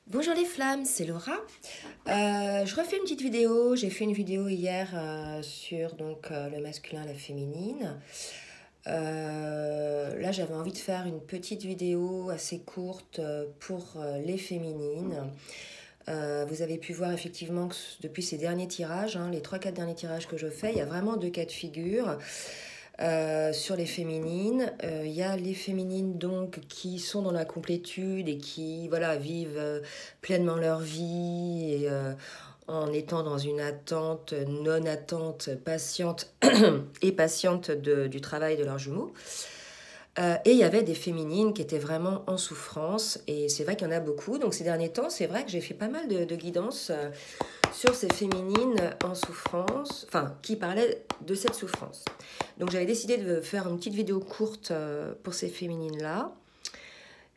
Bonjour les flammes, c'est Laura. Je refais une petite vidéo. J'ai fait une vidéo hier sur le masculin, la féminine. Là, j'avais envie de faire une petite vidéo assez courte pour les féminines. Vous avez pu voir effectivement que depuis ces derniers tirages, les 3-4 derniers tirages que je fais, il y a vraiment deux cas de figure. Sur les féminines, il y a les féminines donc qui sont dans la complétude et qui voilà vivent pleinement leur vie et en étant dans une attente, non-attente, patiente et patiente du travail de leurs jumeaux. Et il y avait des féminines qui étaient vraiment en souffrance, et c'est vrai qu'il y en a beaucoup. Donc ces derniers temps, c'est vrai que j'ai fait pas mal de guidances sur ces féminines en souffrance, enfin qui parlaient de cette souffrance. Donc j'avais décidé de faire une petite vidéo courte pour ces féminines-là.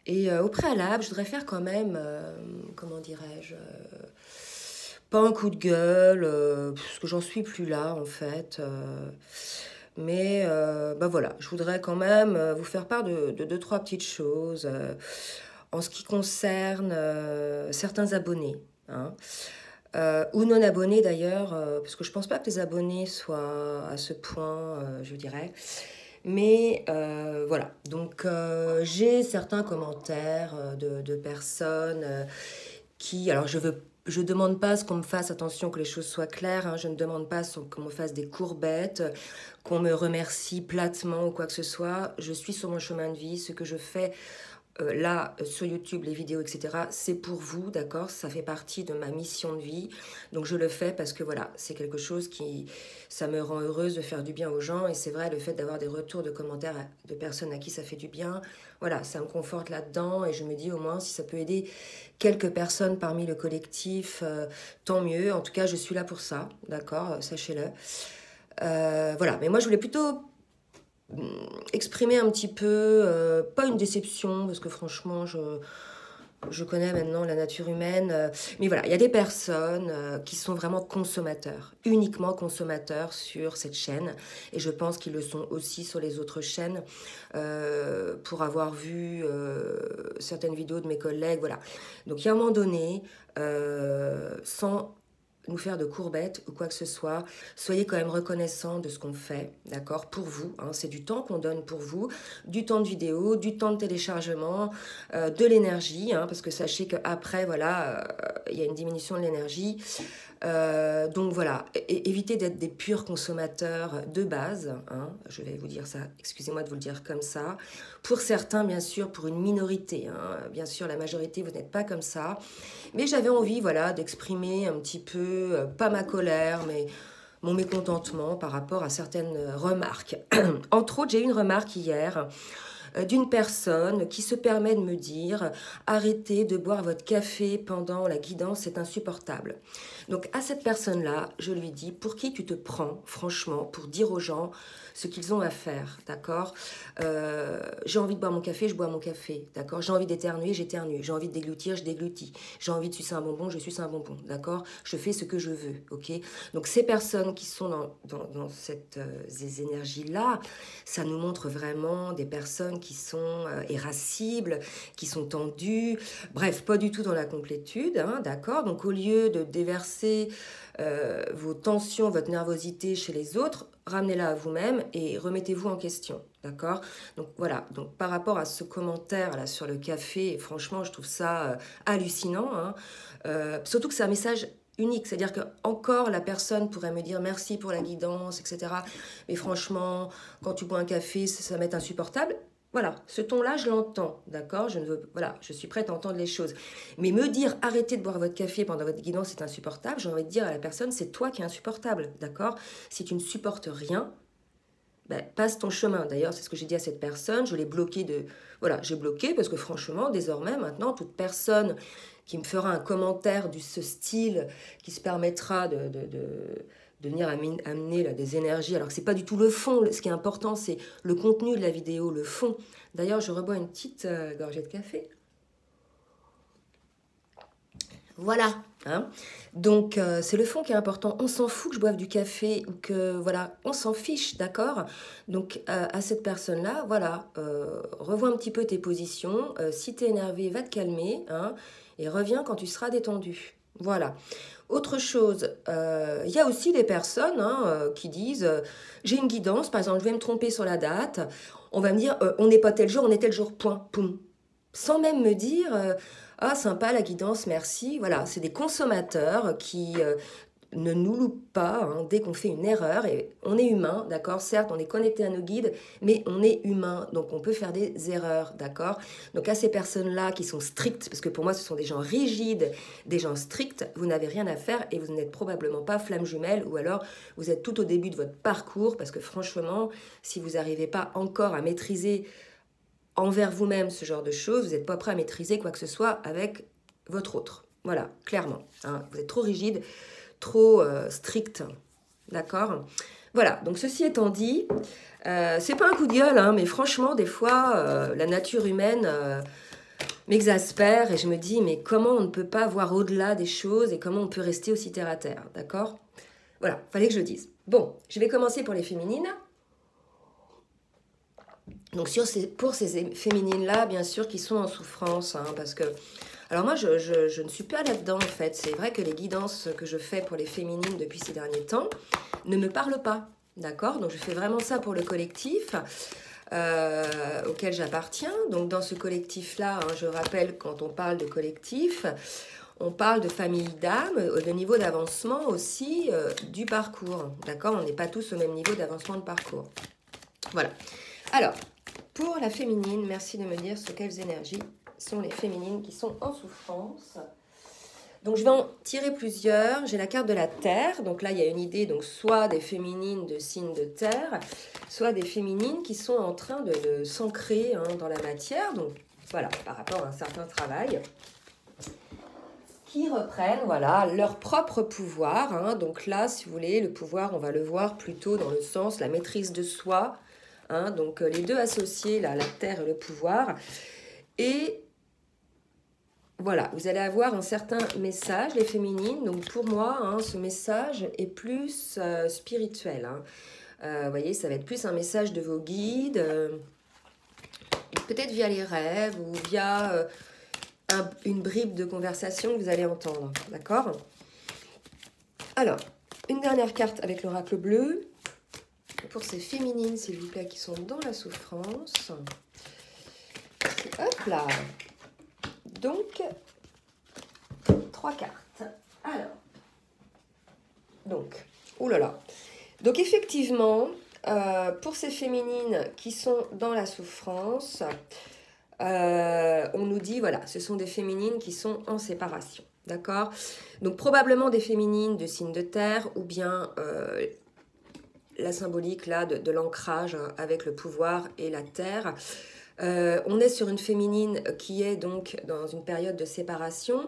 Et au préalable, je voudrais faire quand même, comment dirais-je, pas un coup de gueule, parce que j'en suis plus là en fait. Mais bah voilà, je voudrais quand même vous faire part de deux, trois petites choses en ce qui concerne certains abonnés. Hein. Ou non abonnés d'ailleurs, parce que je pense pas que les abonnés soient à ce point, je dirais. Mais voilà, donc j'ai certains commentaires de personnes qui, alors je demande pas à ce qu'on me fasse, attention que les choses soient claires, hein, je ne demande pas qu'on me fasse des courbettes, qu'on me remercie platement ou quoi que ce soit. Je suis sur mon chemin de vie, ce que je fais là, sur YouTube, les vidéos, etc., c'est pour vous, d'accord? Ça fait partie de ma mission de vie. Donc, je le fais parce que, voilà, c'est quelque chose ça me rend heureuse de faire du bien aux gens. Et c'est vrai, le fait d'avoir des retours de commentaires de personnes à qui ça fait du bien, voilà, ça me conforte là-dedans. Et je me dis, au moins, si ça peut aider quelques personnes parmi le collectif, tant mieux. En tout cas, je suis là pour ça, d'accord? Sachez-le. Voilà, mais moi, je voulais plutôt exprimer un petit peu, pas une déception, parce que franchement, je connais maintenant la nature humaine, mais voilà, il y a des personnes qui sont vraiment consommateurs, uniquement consommateurs sur cette chaîne, et je pense qu'ils le sont aussi sur les autres chaînes, pour avoir vu certaines vidéos de mes collègues, voilà. Donc il y a un moment donné, sans nous faire de courbettes ou quoi que ce soit. Soyez quand même reconnaissants de ce qu'on fait, d'accord, pour vous. Hein, c'est du temps qu'on donne pour vous, du temps de vidéo, du temps de téléchargement, de l'énergie, hein, parce que sachez qu'après, voilà, il y a une diminution de l'énergie. Donc voilà, évitez d'être des purs consommateurs de base, hein, je vais vous dire ça, excusez-moi de vous le dire comme ça. Pour certains, bien sûr, pour une minorité, hein, bien sûr, la majorité, vous n'êtes pas comme ça. Mais j'avais envie, voilà, d'exprimer un petit peu, pas ma colère, mais mon mécontentement par rapport à certaines remarques. Entre autres, j'ai eu une remarque hier d'une personne qui se permet de me dire arrêtez de boire votre café pendant la guidance, c'est insupportable. Donc à cette personne-là, je lui dis pour qui tu te prends, franchement, pour dire aux gens ce qu'ils ont à faire, d'accord? J'ai envie de boire mon café, je bois mon café, d'accord? J'ai envie d'éternuer, j'éternue. J'ai envie de déglutir, je déglutis. J'ai envie de sucer un bonbon, je suce un bonbon, d'accord? Je fais ce que je veux, ok? Donc ces personnes qui sont dans ces énergies-là, ça nous montre vraiment des personnes qui sont irascibles, qui sont tendues, bref, pas du tout dans la complétude, hein, d'accord? Donc au lieu de déverser vos tensions, votre nervosité chez les autres, ramenez-la à vous-même et remettez-vous en question, d'accord? Donc voilà, donc par rapport à ce commentaire là sur le café, franchement, je trouve ça hallucinant, hein. Surtout que c'est un message unique, c'est-à-dire que encore la personne pourrait me dire merci pour la guidance, etc. Mais franchement, quand tu bois un café, ça m'est insupportable. Voilà, ce ton-là, je l'entends, d'accord? Voilà, je suis prête à entendre les choses. Mais me dire arrêtez de boire votre café pendant votre guidance, c'est insupportable. J'ai envie de dire à la personne, c'est toi qui es insupportable, d'accord? Si tu ne supportes rien, ben, passe ton chemin. D'ailleurs, c'est ce que j'ai dit à cette personne. Je l'ai bloqué de. Voilà, j'ai bloqué parce que franchement, désormais, maintenant, toute personne qui me fera un commentaire de ce style, qui se permettra de venir amener là, des énergies, alors que c'est pas du tout le fond. Ce qui est important, c'est le contenu de la vidéo, le fond. D'ailleurs, je rebois une petite gorgée de café. Voilà, hein. Donc c'est le fond qui est important. On s'en fout que je boive du café ou que voilà, on s'en fiche, d'accord? Donc à cette personne-là, voilà, revois un petit peu tes positions. Si t'es énervé, va te calmer, hein, et reviens quand tu seras détendu. Voilà. Autre chose, il y a aussi des personnes hein, qui disent j'ai une guidance, par exemple, je vais me tromper sur la date. On va me dire on n'est pas tel jour, on est tel jour, point, poum. Sans même me dire ah, sympa la guidance, merci. Voilà, c'est des consommateurs qui ne nous loupent pas hein, dès qu'on fait une erreur. Et on est humain, d'accord? Certes, on est connecté à nos guides, mais on est humain, donc on peut faire des erreurs, d'accord? Donc à ces personnes-là qui sont strictes, parce que pour moi ce sont des gens rigides, des gens stricts, vous n'avez rien à faire et vous n'êtes probablement pas flamme jumelle, ou alors vous êtes tout au début de votre parcours, parce que franchement, si vous n'arrivez pas encore à maîtriser envers vous-même ce genre de choses, vous n'êtes pas prêt à maîtriser quoi que ce soit avec votre autre. Voilà, clairement. Hein. Vous êtes trop rigide, trop strict. D'accord? Voilà, donc ceci étant dit, c'est pas un coup de gueule, hein, mais franchement, des fois, la nature humaine m'exaspère et je me dis, mais comment on ne peut pas voir au-delà des choses et comment on peut rester aussi terre à terre? D'accord? Voilà, fallait que je le dise. Bon, je vais commencer pour les féminines. Donc pour ces féminines-là, bien sûr, qui sont en souffrance, hein, parce que... Alors moi, je ne suis pas là-dedans, en fait. C'est vrai que les guidances que je fais pour les féminines depuis ces derniers temps ne me parlent pas, d'accord? Donc je fais vraiment ça pour le collectif auquel j'appartiens. Donc dans ce collectif-là, hein, je rappelle, quand on parle de collectif, on parle de famille d'âme, de niveau d'avancement aussi du parcours, d'accord? On n'est pas tous au même niveau d'avancement de parcours. Voilà. Alors... Pour la féminine, merci de me dire sur quelles énergies sont les féminines qui sont en souffrance. Donc je vais en tirer plusieurs. J'ai la carte de la Terre. Donc là, il y a une idée, donc soit des féminines de signe de Terre, soit des féminines qui sont en train de s'ancrer hein, dans la matière. Donc voilà, par rapport à un certain travail. Qui reprennent voilà, leur propre pouvoir. Hein. Donc là, si vous voulez, le pouvoir, on va le voir plutôt dans le sens la maîtrise de soi. Hein, donc les deux associés, là, la terre et le pouvoir. Et voilà, vous allez avoir un certain message, les féminines. Donc pour moi, hein, ce message est plus spirituel. Hein. Vous voyez, ça va être plus un message de vos guides, peut-être via les rêves ou via une bribe de conversation que vous allez entendre. D'accord? Alors, une dernière carte avec l'oracle bleu. Pour ces féminines, s'il vous plaît, qui sont dans la souffrance. Hop là. Donc, 3 cartes. Alors. Donc, oh là là. Donc, effectivement, pour ces féminines qui sont dans la souffrance, on nous dit, voilà, ce sont des féminines qui sont en séparation. D'accord? Donc, probablement des féminines de signe de terre ou bien... la symbolique là de l'ancrage avec le pouvoir et la terre. On est sur une féminine qui est donc dans une période de séparation,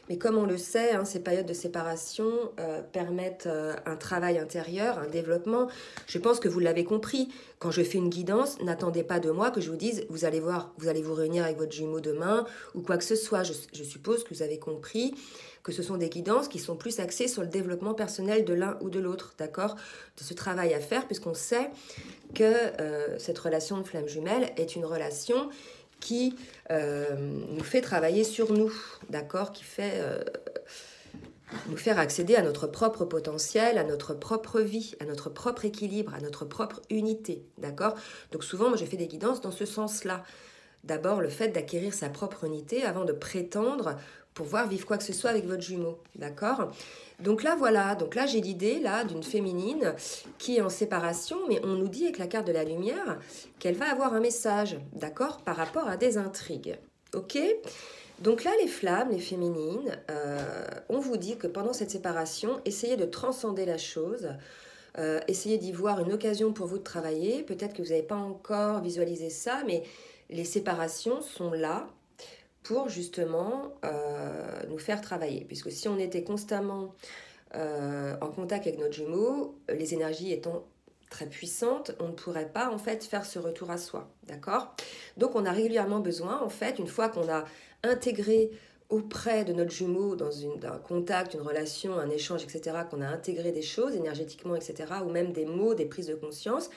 mais comme on le sait, hein, ces périodes de séparation permettent un travail intérieur, un développement. Je pense que vous l'avez compris, quand je fais une guidance, n'attendez pas de moi que je vous dise vous allez voir, vous allez vous réunir avec votre jumeau demain ou quoi que ce soit. Je suppose que vous avez compris que ce sont des guidances qui sont plus axées sur le développement personnel de l'un ou de l'autre, d'accord? De ce travail à faire, puisqu'on sait que cette relation de flamme jumelle est une relation qui nous fait travailler sur nous, d'accord? Qui fait nous faire accéder à notre propre potentiel, à notre propre vie, à notre propre équilibre, à notre propre unité, d'accord? Donc souvent, moi, je fais des guidances dans ce sens-là. D'abord, le fait d'acquérir sa propre unité avant de prétendre pouvoir vivre quoi que ce soit avec votre jumeau, d'accord? Donc là, voilà, donc là, j'ai l'idée là d'une féminine qui est en séparation, mais on nous dit avec la carte de la lumière qu'elle va avoir un message, d'accord, par rapport à des intrigues, ok? Donc là, les flammes, les féminines, on vous dit que pendant cette séparation, essayez de transcender la chose, essayez d'y voir une occasion pour vous de travailler, peut-être que vous n'avez pas encore visualisé ça, mais les séparations sont là pour justement nous faire travailler. Puisque si on était constamment en contact avec notre jumeau, les énergies étant très puissantes, on ne pourrait pas en fait faire ce retour à soi, d'accord? Donc on a régulièrement besoin, en fait, une fois qu'on a intégré auprès de notre jumeau dans un contact, une relation, un échange, etc., qu'on a intégré des choses énergétiquement, etc., ou même des mots, des prises de conscience,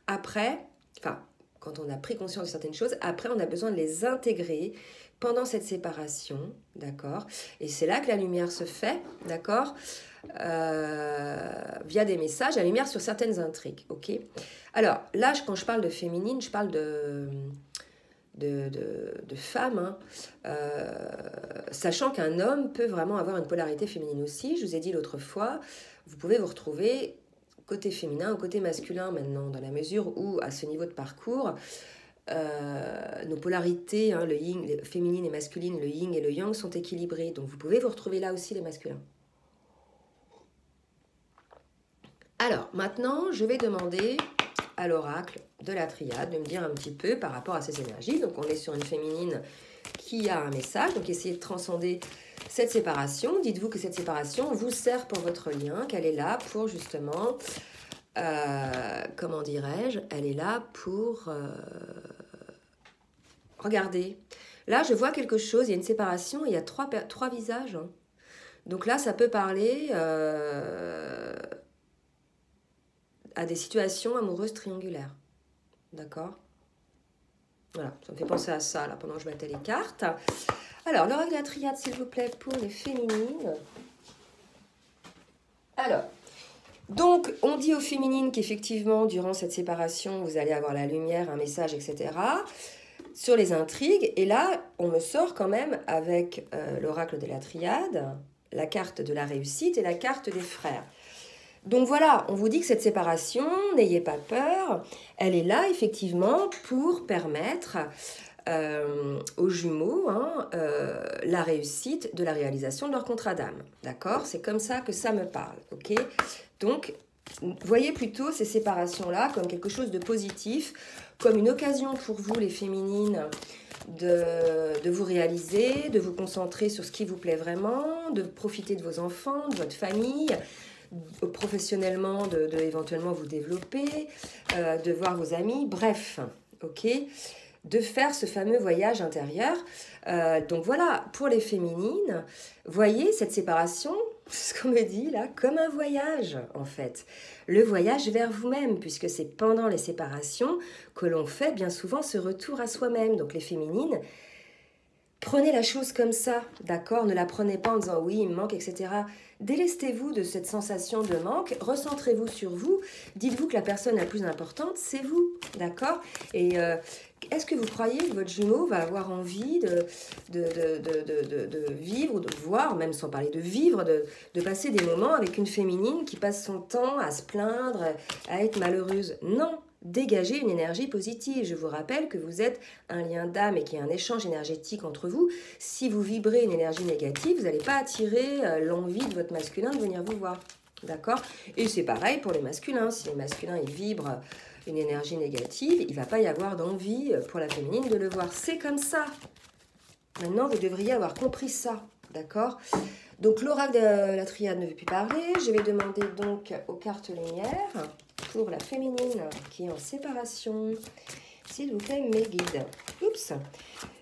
après, enfin, quand on a pris conscience de certaines choses, après, on a besoin de les intégrer pendant cette séparation, d'accord? Et c'est là que la lumière se fait, d'accord? Via des messages, la lumière sur certaines intrigues, ok? Alors, là, quand je parle de féminine, je parle de femmes, hein. Sachant qu'un homme peut vraiment avoir une polarité féminine aussi. Je vous ai dit l'autre fois, vous pouvez vous retrouver côté féminin ou côté masculin maintenant, dans la mesure où, à ce niveau de parcours, nos polarités, hein, le yin, les féminines et masculines, le yin et le yang sont équilibrés. Donc vous pouvez vous retrouver là aussi les masculins. Alors, maintenant, je vais demander à l'oracle de la triade de me dire un petit peu par rapport à ces énergies. Donc, on est sur une féminine qui a un message. Donc, essayez de transcender cette séparation. Dites-vous que cette séparation vous sert pour votre lien, qu'elle est là pour justement, comment dirais-je, elle est là pour... regardez, là, je vois quelque chose, il y a une séparation, il y a trois visages. Hein. Donc là, ça peut parler... à des situations amoureuses triangulaires. D'accord? Voilà, ça me fait penser à ça, là, pendant que je battais les cartes. Alors, l'oracle de la triade, s'il vous plaît, pour les féminines. Alors, donc, on dit aux féminines qu'effectivement, durant cette séparation, vous allez avoir la lumière, un message, etc., sur les intrigues. Et là, on me sort quand même, avec l'oracle de la triade, la carte de la réussite et la carte des frères. Donc voilà, on vous dit que cette séparation, n'ayez pas peur, elle est là effectivement pour permettre aux jumeaux la réussite de la réalisation de leur contrat d'âme. D'accord? C'est comme ça que ça me parle. Ok? Donc, voyez plutôt ces séparations-là comme quelque chose de positif, comme une occasion pour vous, les féminines, de vous réaliser, de vous concentrer sur ce qui vous plaît vraiment, de profiter de vos enfants, de votre famille, professionnellement, éventuellement vous développer, de voir vos amis, bref, ok, de faire ce fameux voyage intérieur. Donc voilà, pour les féminines, voyez cette séparation, ce qu'on me dit là, comme un voyage en fait. Le voyage vers vous-même, puisque c'est pendant les séparations que l'on fait bien souvent ce retour à soi-même. Donc les féminines, prenez la chose comme ça, d'accord? Ne la prenez pas en disant oui, il me manque, etc. Délestez-vous de cette sensation de manque, recentrez-vous sur vous, dites-vous que la personne la plus importante, c'est vous, d'accord? Et est-ce que vous croyez que votre jumeau va avoir envie de vivre, de voir, même sans parler de vivre, de passer des moments avec une féminine qui passe son temps à se plaindre, à être malheureuse? Non! Dégagez une énergie positive. Je vous rappelle que vous êtes un lien d'âme et qu'il y a un échange énergétique entre vous. Si vous vibrez une énergie négative, vous n'allez pas attirer l'envie de votre masculin de venir vous voir. D'accord? Et c'est pareil pour les masculins. Si les masculins ils vibrent une énergie négative, il ne va pas y avoir d'envie pour la féminine de le voir. C'est comme ça. Maintenant, vous devriez avoir compris ça. D'accord? Donc, l'oracle de la triade ne veut plus parler. Je vais demander donc aux cartes lumière pour la féminine qui est en séparation. S'il vous plaît, mes guides. Oups.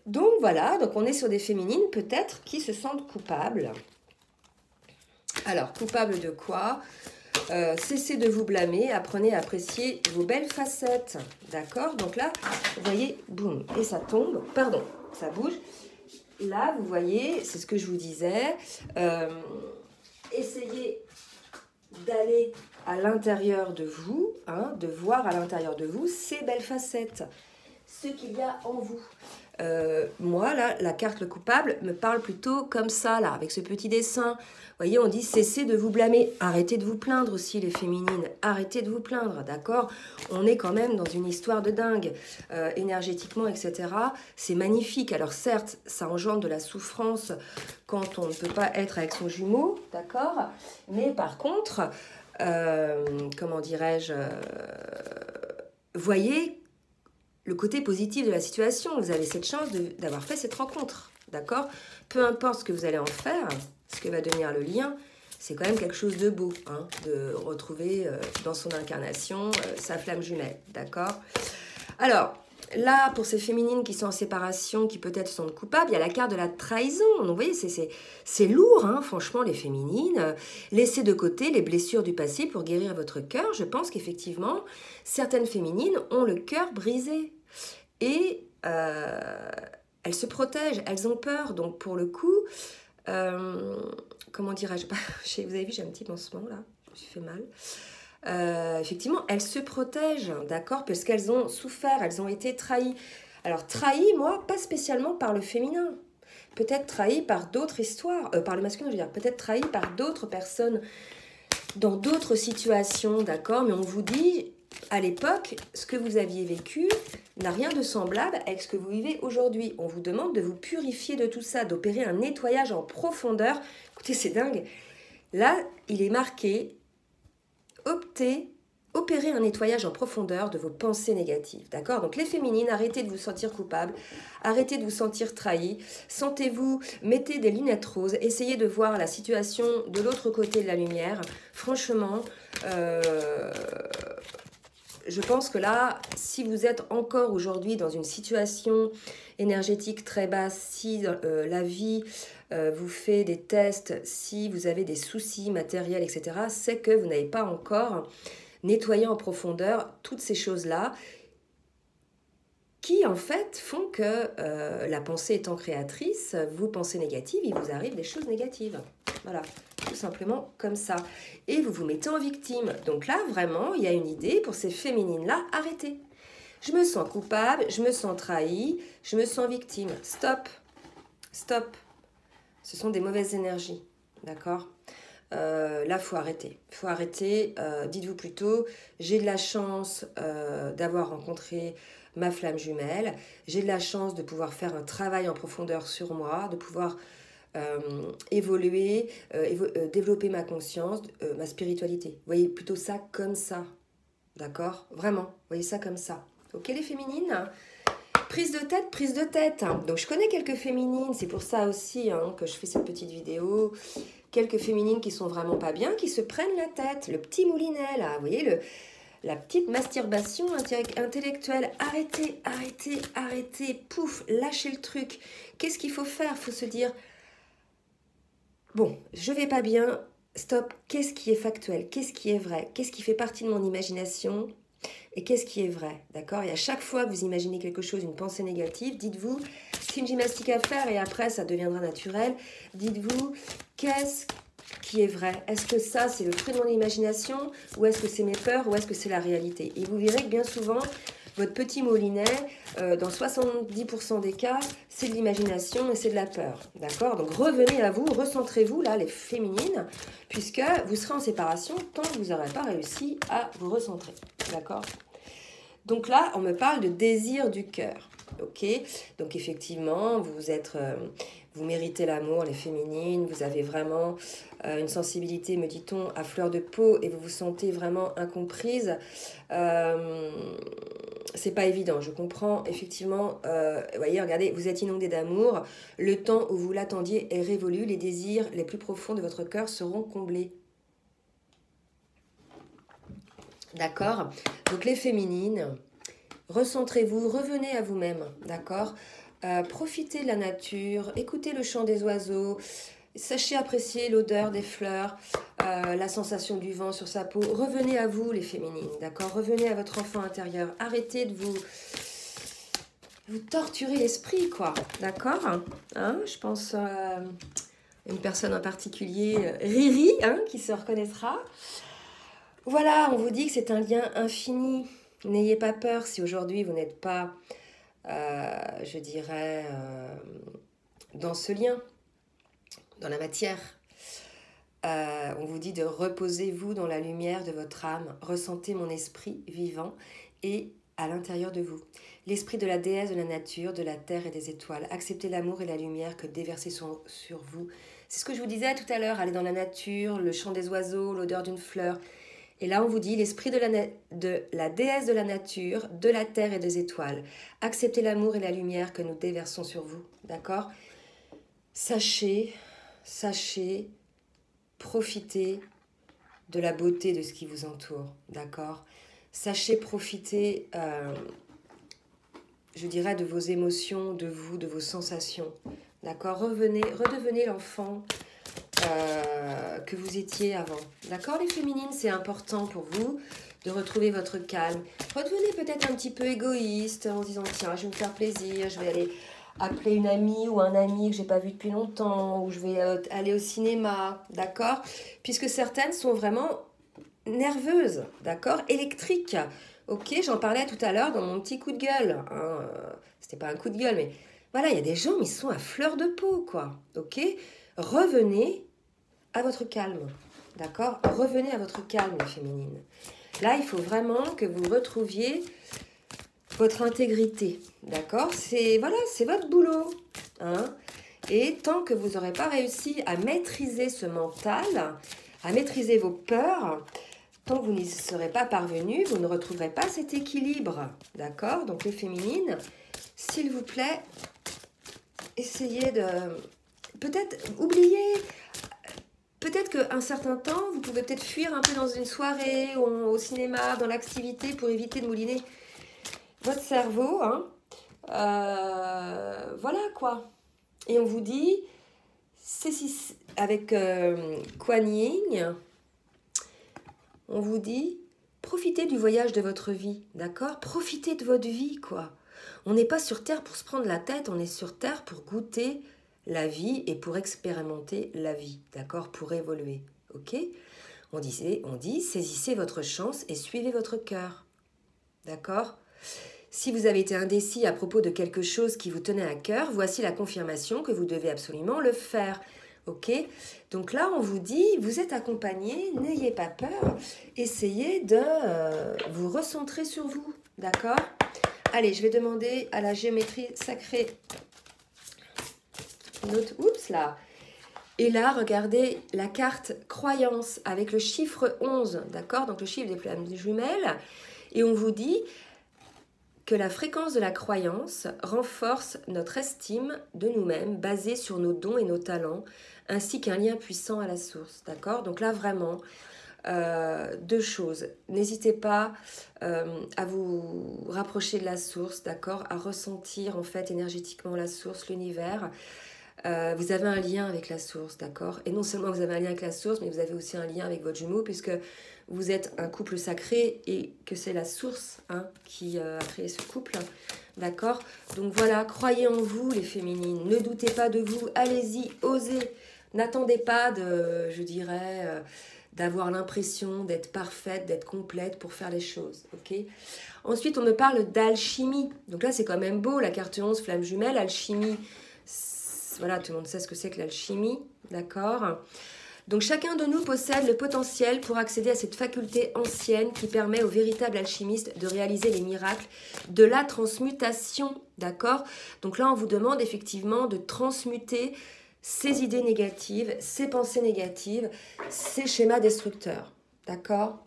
Donc, voilà. Donc, on est sur des féminines peut-être qui se sentent coupables. Alors, coupables de quoi? Cessez de vous blâmer. Apprenez à apprécier vos belles facettes. D'accord? Donc là, vous voyez, boum. Et ça tombe. Pardon, ça bouge. Là, vous voyez, c'est ce que je vous disais. Essayez d'aller à l'intérieur de vous, hein, de voir à l'intérieur de vous ces belles facettes, ce qu'il y a en vous. Moi, là, la carte le coupable me parle plutôt comme ça, là, avec ce petit dessin. Vous voyez, on dit cessez de vous blâmer. Arrêtez de vous plaindre aussi, les féminines. Arrêtez de vous plaindre, d'accord? On est quand même dans une histoire de dingue, énergétiquement, etc. C'est magnifique. Alors certes, ça engendre de la souffrance quand on ne peut pas être avec son jumeau, d'accord? Mais par contre, comment dirais-je, voyez le côté positif de la situation. Vous avez cette chance d'avoir fait cette rencontre, d'accord? Peu importe ce que vous allez en faire, ce que va devenir le lien, c'est quand même quelque chose de beau, hein, de retrouver dans son incarnation sa flamme jumelle, d'accord? Alors, Là, pour ces féminines qui sont en séparation, qui peut-être sont coupables, il y a la carte de la trahison. Donc, vous voyez, c'est lourd, hein, franchement, les féminines. Laissez de côté les blessures du passé pour guérir votre cœur. Je pense qu'effectivement, certaines féminines ont le cœur brisé. Et elles se protègent, elles ont peur. Donc, pour le coup, comment dirais-je, vous avez vu, j'ai un petit pansement là, je me suis fait mal. Effectivement, elles se protègent, d'accord, parce qu'elles ont souffert, elles ont été trahies. Alors, trahies, moi, pas spécialement par le féminin. Peut-être trahies par d'autres histoires, par le masculin, je veux dire, peut-être trahies par d'autres personnes dans d'autres situations, d'accord, mais on vous dit, à l'époque, ce que vous aviez vécu n'a rien de semblable avec ce que vous vivez aujourd'hui. On vous demande de vous purifier de tout ça, d'opérer un nettoyage en profondeur. Écoutez, c'est dingue. Là, il est marqué opérez un nettoyage en profondeur de vos pensées négatives, d'accord? Donc les féminines, arrêtez de vous sentir coupable, arrêtez de vous sentir trahi, sentez-vous, mettez des lunettes roses, essayez de voir la situation de l'autre côté de la lumière. Franchement, je pense que là, si vous êtes encore aujourd'hui dans une situation énergétique très basse, si la vie vous fait des tests, si vous avez des soucis matériels, etc., c'est que vous n'avez pas encore nettoyé en profondeur toutes ces choses-là qui, en fait, font que la pensée étant créatrice, vous pensez négative, il vous arrive des choses négatives. Voilà, tout simplement comme ça. Et vous vous mettez en victime. Donc là, vraiment, il y a une idée pour ces féminines-là, arrêtez. Je me sens coupable, je me sens trahie, je me sens victime. Stop, stop. Ce sont des mauvaises énergies, d'accord? Là, il faut arrêter. Il faut arrêter. Dites-vous plutôt, j'ai de la chance d'avoir rencontré ma flamme jumelle. J'ai de la chance de pouvoir faire un travail en profondeur sur moi, de pouvoir évoluer, développer ma conscience, ma spiritualité. Voyez plutôt ça comme ça, d'accord? Vraiment, voyez ça comme ça. Ok les féminines? Prise de tête, prise de tête. Donc je connais quelques féminines, c'est pour ça aussi que je fais cette petite vidéo. Quelques féminines qui sont vraiment pas bien, qui se prennent la tête. Le petit moulinet là, vous voyez, la petite masturbation intellectuelle. Arrêtez, arrêtez, arrêtez, pouf, lâchez le truc. Qu'est-ce qu'il faut faire? Il faut se dire, bon, je vais pas bien, stop, qu'est-ce qui est factuel? Qu'est-ce qui est vrai? Qu'est-ce qui fait partie de mon imagination? Et qu'est-ce qui est vrai, d'accord? Et à chaque fois que vous imaginez quelque chose, une pensée négative, dites-vous, c'est une gymnastique à faire et après ça deviendra naturel. Dites-vous, qu'est-ce qui est vrai? Est-ce que ça, c'est le fruit de mon imagination? Ou est-ce que c'est mes peurs? Ou est-ce que c'est la réalité? Et vous verrez que bien souvent, votre petit moulinet, dans 70% des cas, c'est de l'imagination et c'est de la peur. D'accord? Donc revenez à vous, recentrez-vous, là, les féminines, puisque vous serez en séparation tant que vous n'aurez pas réussi à vous recentrer. D'accord? Donc là, on me parle de désir du cœur. Ok? Donc effectivement, vous méritez l'amour, les féminines, vous avez vraiment une sensibilité, me dit-on, à fleur de peau et vous vous sentez vraiment incomprise. C'est pas évident, je comprends effectivement. Vous voyez, regardez, vous êtes inondé d'amour. Le temps où vous l'attendiez est révolu. Les désirs les plus profonds de votre cœur seront comblés. D'accord? Donc les féminines, recentrez-vous, revenez à vous-même, d'accord? Profitez de la nature, écoutez le chant des oiseaux, sachez apprécier l'odeur des fleurs, la sensation du vent sur sa peau. Revenez à vous les féminines, d'accord? Revenez à votre enfant intérieur. Arrêtez de vous torturer l'esprit, quoi, d'accord? Je pense à une personne en particulier, Riri, qui se reconnaîtra. Voilà, on vous dit que c'est un lien infini. N'ayez pas peur si aujourd'hui vous n'êtes pas, je dirais, dans ce lien, dans la matière. On vous dit de reposez-vous dans la lumière de votre âme. Ressentez mon esprit vivant et à l'intérieur de vous. L'esprit de la déesse de la nature, de la terre et des étoiles. Acceptez l'amour et la lumière que déversez sur vous. C'est ce que je vous disais tout à l'heure, aller dans la nature, le chant des oiseaux, l'odeur d'une fleur. Et là, on vous dit l'esprit de la déesse de la nature, de la terre et des étoiles. Acceptez l'amour et la lumière que nous déversons sur vous. D'accord? Sachez, profitez de la beauté de ce qui vous entoure. D'accord? Sachez profiter je dirais, de vos émotions, de vous, de vos sensations. D'accord? Redevenez l'enfant que vous étiez avant. D'accord, les féminines? C'est important pour vous de retrouver votre calme. Redevenez peut-être un petit peu égoïste en se disant, tiens, je vais me faire plaisir, je vais aller appeler une amie ou un ami que j'ai pas vu depuis longtemps, ou je vais aller au cinéma, d'accord? Puisque certaines sont vraiment nerveuses, d'accord? Électriques. Ok, j'en parlais tout à l'heure dans mon petit coup de gueule. Hein. C'était pas un coup de gueule, mais voilà, il y a des gens, ils sont à fleur de peau, quoi. Ok? Revenez à votre calme, d'accord? Revenez à votre calme, les féminines. Là, il faut vraiment que vous retrouviez votre intégrité, d'accord? C'est voilà, c'est votre boulot, hein? Et tant que vous n'aurez pas réussi à maîtriser ce mental, à maîtriser vos peurs, tant que vous n'y serez pas parvenu, vous ne retrouverez pas cet équilibre, d'accord? Donc les féminines, s'il vous plaît, essayez de peut-être oublier. Peut-être qu'un certain temps, vous pouvez peut-être fuir un peu dans une soirée, au cinéma, dans l'activité, pour éviter de mouliner votre cerveau. Hein. Voilà quoi. Et on vous dit, avec Kuan Yin, on vous dit, profitez du voyage de votre vie, d'accord? Profitez de votre vie, quoi. On n'est pas sur Terre pour se prendre la tête, on est sur Terre pour goûter la vie et pour expérimenter la vie, d'accord? Pour évoluer, ok? On dit, saisissez votre chance et suivez votre cœur, d'accord? Si vous avez été indécis à propos de quelque chose qui vous tenait à cœur, voici la confirmation que vous devez absolument le faire, ok? Donc là, on vous dit, vous êtes accompagné, n'ayez pas peur, essayez de vous recentrer sur vous, d'accord? Allez, je vais demander à la géométrie sacrée. Oups là. Et là, regardez la carte croyance avec le chiffre 11, d'accord? Donc le chiffre des flammes jumelles. Et on vous dit que la fréquence de la croyance renforce notre estime de nous-mêmes basée sur nos dons et nos talents, ainsi qu'un lien puissant à la source, d'accord? Donc là, vraiment, deux choses. N'hésitez pas à vous rapprocher de la source, d'accord? À ressentir en fait énergétiquement la source, l'univers. Vous avez un lien avec la source, d'accord? Et non seulement vous avez un lien avec la source, mais vous avez aussi un lien avec votre jumeau, puisque vous êtes un couple sacré et que c'est la source qui a créé ce couple, d'accord? Donc voilà, croyez en vous, les féminines. Ne doutez pas de vous, allez-y, osez. N'attendez pas je dirais, d'avoir l'impression d'être parfaite, d'être complète pour faire les choses, ok? Ensuite, on me parle d'alchimie. Donc là, c'est quand même beau, la carte 11, flamme jumelle, alchimie. Voilà, tout le monde sait ce que c'est que l'alchimie, d'accord? Donc chacun de nous possède le potentiel pour accéder à cette faculté ancienne qui permet aux véritables alchimistes de réaliser les miracles de la transmutation, d'accord? Donc là, on vous demande effectivement de transmuter ces idées négatives, ces pensées négatives, ces schémas destructeurs, d'accord?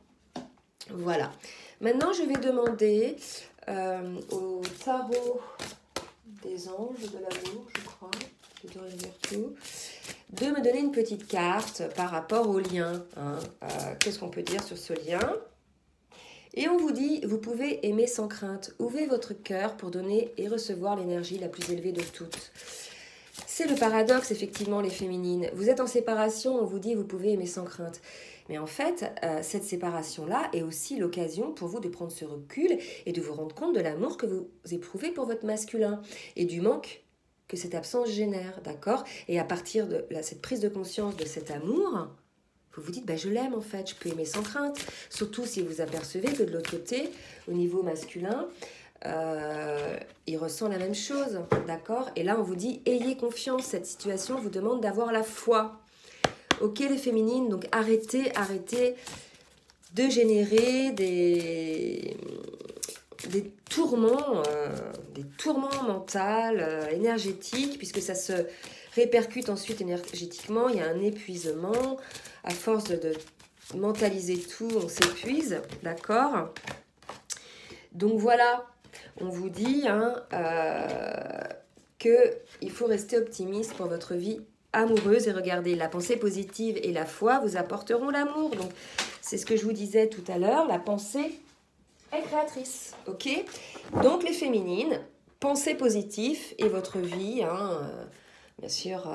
Voilà. Maintenant, je vais demander au tarot des anges de l'amour, je crois, de me donner une petite carte par rapport au lien. Qu'est-ce qu'on peut dire sur ce lien? Et on vous dit, vous pouvez aimer sans crainte. Ouvrez votre cœur pour donner et recevoir l'énergie la plus élevée de toutes. C'est le paradoxe, effectivement, les féminines. Vous êtes en séparation, on vous dit, vous pouvez aimer sans crainte. Mais en fait, cette séparation-là est aussi l'occasion pour vous de prendre ce recul et de vous rendre compte de l'amour que vous éprouvez pour votre masculin et du manque que cette absence génère, d'accord? Et à partir de cette prise de conscience de cet amour, vous vous dites, ben, je l'aime en fait, je peux aimer sans crainte. Surtout si vous apercevez que de l'autre côté, au niveau masculin, il ressent la même chose, d'accord? Et là, on vous dit, ayez confiance, cette situation vous demande d'avoir la foi. Ok, les féminines, donc arrêtez de générer des tourments mentaux, énergétiques, puisque ça se répercute ensuite énergétiquement. Il y a un épuisement. À force de mentaliser tout, on s'épuise, d'accord? Donc voilà, on vous dit qu'il faut rester optimiste pour votre vie amoureuse. Et regardez, la pensée positive et la foi vous apporteront l'amour. Donc c'est ce que je vous disais tout à l'heure, la pensée est créatrice, ok? Donc les féminines, pensez positif et votre vie, hein, bien sûr,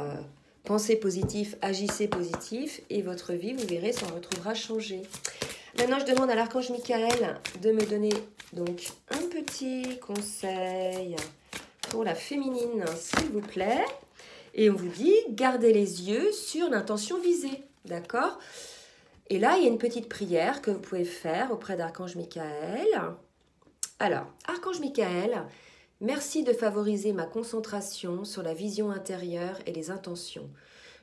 pensez positif, agissez positif et votre vie, vous verrez, s'en retrouvera changée. Maintenant, je demande à l'archange Michael de me donner donc un petit conseil pour la féminine, s'il vous plaît. Et on vous dit, gardez les yeux sur l'intention visée, d'accord? Et là, il y a une petite prière que vous pouvez faire auprès d'archange Michael. Alors, archange Michael, merci de favoriser ma concentration sur la vision intérieure et les intentions.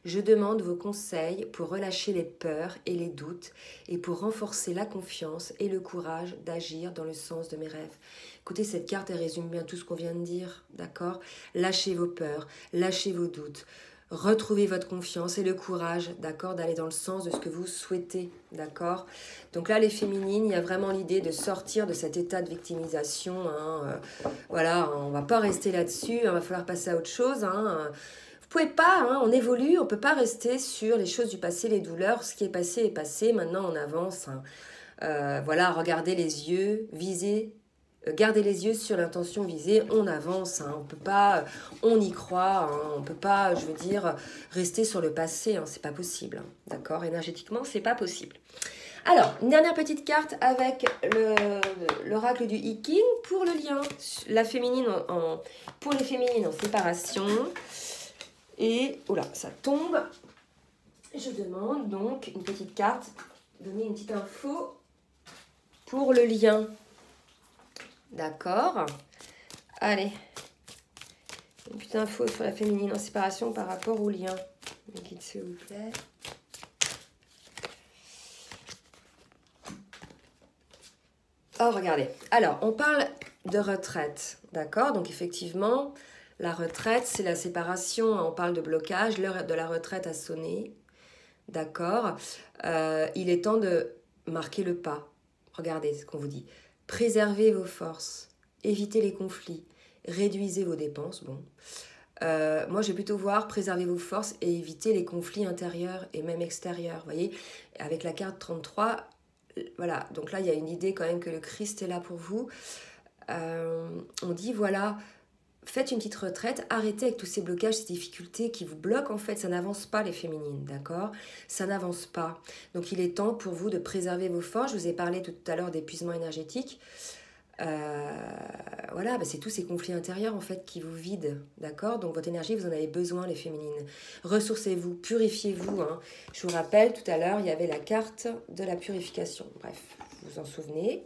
Je demande vos conseils pour relâcher les peurs et les doutes et pour renforcer la confiance et le courage d'agir dans le sens de mes rêves. Écoutez, cette carte, elle résume bien tout ce qu'on vient de dire, d'accord? Lâchez vos peurs, lâchez vos doutes, retrouvez votre confiance et le courage, d'accord, d'aller dans le sens de ce que vous souhaitez, d'accord? Donc là, les féminines, il y a vraiment l'idée de sortir de cet état de victimisation, hein, voilà, on ne va pas rester là-dessus, il va falloir passer à autre chose, hein. Vous pouvez pas, hein, on évolue, on peut pas rester sur les choses du passé, les douleurs, ce qui est passé, maintenant on avance. Hein. Voilà, regardez les yeux, visez, gardez les yeux sur l'intention visée, on avance, hein, on peut pas, on y croit, hein, on peut pas, je veux dire, rester sur le passé, hein, c'est pas possible, hein, d'accord, énergétiquement, c'est pas possible. Alors, une dernière petite carte avec l'oracle du I Ching pour le lien, la féminine pour les féminines en séparation. Et, oula, ça tombe. Je demande donc une petite carte, donner une petite info pour le lien. D'accord. Allez. Une petite info sur la féminine en séparation par rapport au lien. Guide, s'il vous plaît. Oh, regardez. Alors, on parle de retraite. D'accord. Donc, effectivement... La retraite, c'est la séparation, on parle de blocage, l'heure de la retraite a sonné, d'accord. Il est temps de marquer le pas. Regardez ce qu'on vous dit. Préservez vos forces, évitez les conflits, réduisez vos dépenses. Bon. Moi, je vais plutôt voir préserver vos forces et éviter les conflits intérieurs et même extérieurs. Vous voyez, avec la carte 33, voilà. Donc là, il y a une idée quand même que le Christ est là pour vous. On dit, voilà... Faites une petite retraite, arrêtez avec tous ces blocages, ces difficultés qui vous bloquent. En fait, ça n'avance pas les féminines, d'accord? Ça n'avance pas. Donc, il est temps pour vous de préserver vos forces. Je vous ai parlé tout à l'heure d'épuisement énergétique. Voilà, c'est tous ces conflits intérieurs, en fait, qui vous vident, d'accord? Donc, votre énergie, vous en avez besoin, les féminines. Ressourcez-vous, purifiez-vous. Hein. Je vous rappelle, tout à l'heure, il y avait la carte de la purification. Bref, vous vous en souvenez.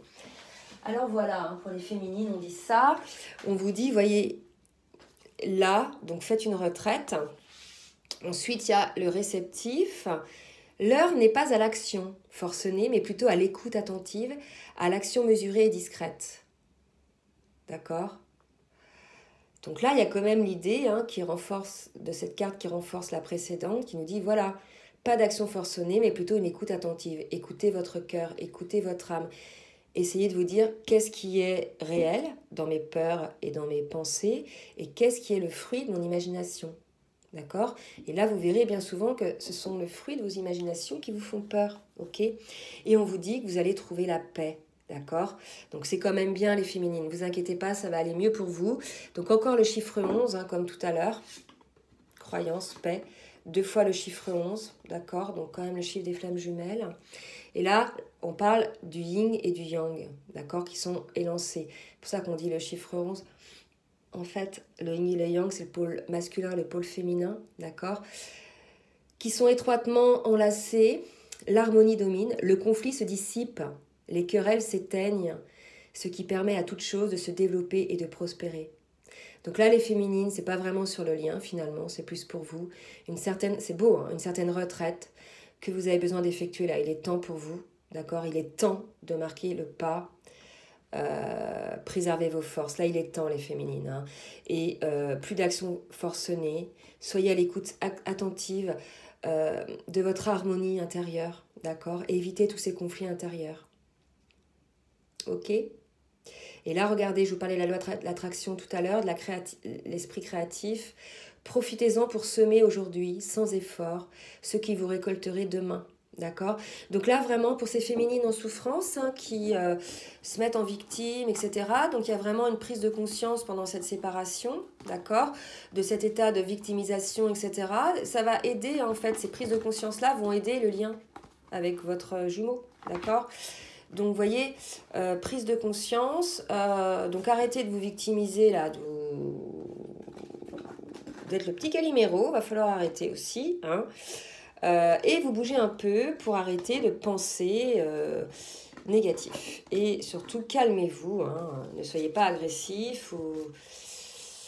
Alors, voilà, hein, pour les féminines, on dit ça. On vous dit, voyez... Là, donc faites une retraite. Ensuite, il y a le réceptif. L'heure n'est pas à l'action forcenée, mais plutôt à l'écoute attentive, à l'action mesurée et discrète. D'accord? Donc là, il y a quand même l'idée qui renforce, de cette carte qui renforce la précédente, qui nous dit, voilà, pas d'action forcenée, mais plutôt une écoute attentive. Écoutez votre cœur, écoutez votre âme. Essayez de vous dire qu'est-ce qui est réel dans mes peurs et dans mes pensées et qu'est-ce qui est le fruit de mon imagination. D'accord? Et là, vous verrez bien souvent que ce sont le fruit de vos imaginations qui vous font peur. Ok? Et on vous dit que vous allez trouver la paix. D'accord? Donc c'est quand même bien les féminines. Ne vous inquiétez pas, ça va aller mieux pour vous. Donc encore le chiffre 11, comme tout à l'heure. Croyance, paix. 2 fois le chiffre 11. D'accord? Donc quand même le chiffre des flammes jumelles. Et là, on parle du yin et du yang, d'accord, qui sont élancés. C'est pour ça qu'on dit le chiffre 11. En fait, le yin et le yang, c'est le pôle masculin et le pôle féminin, d'accord, qui sont étroitement enlacés. L'harmonie domine, le conflit se dissipe, les querelles s'éteignent, ce qui permet à toute chose de se développer et de prospérer. Donc là, les féminines, c'est pas vraiment sur le lien, finalement, c'est plus pour vous. C'est beau, hein, une certaine retraite que vous avez besoin d'effectuer là. Il est temps pour vous, d'accord? Il est temps de marquer le pas, préserver vos forces. Là, il est temps, les féminines. Hein. Et plus d'action forcenée. Soyez à l'écoute attentive de votre harmonie intérieure, d'accord? Et évitez tous ces conflits intérieurs. Ok? Et là, regardez, je vous parlais de la loi de l'attraction tout à l'heure, de l'esprit créatif. Profitez-en pour semer aujourd'hui, sans effort, ce qui vous récolterez demain. D'accord? Donc là, vraiment, pour ces féminines en souffrance, hein, qui se mettent en victime, etc. Donc il y a vraiment une prise de conscience pendant cette séparation, d'accord? De cet état de victimisation, etc. Ça va aider, en fait, ces prises de conscience-là vont aider le lien avec votre jumeau, d'accord? Donc, vous voyez, prise de conscience, donc arrêtez de vous victimiser, là, d'être le petit Calimero, va falloir arrêter aussi, hein. Et vous bougez un peu pour arrêter de penser négatif. Et surtout, calmez-vous, hein, ne soyez pas agressif ou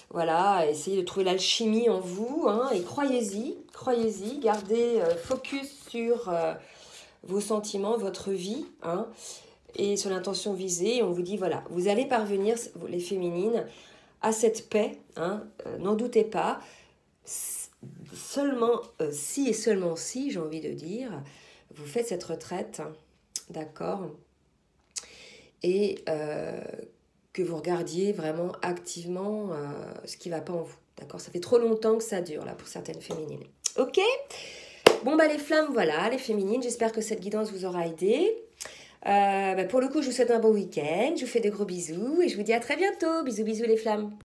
voilà, essayez de trouver l'alchimie en vous, hein, et croyez-y, gardez focus sur vos sentiments, votre vie, hein, et sur l'intention visée. On vous dit voilà, vous allez parvenir, les féminines, à cette paix, hein, n'en doutez pas. Seulement si et seulement si, j'ai envie de dire, vous faites cette retraite, hein, d'accord, et que vous regardiez vraiment activement ce qui ne va pas en vous, d'accord. Ça fait trop longtemps que ça dure, là, pour certaines féminines. Ok. Bon, bah les flammes, voilà, les féminines, j'espère que cette guidance vous aura aidé. Pour le coup, je vous souhaite un bon week-end, je vous fais de gros bisous et je vous dis à très bientôt. Bisous, bisous les flammes.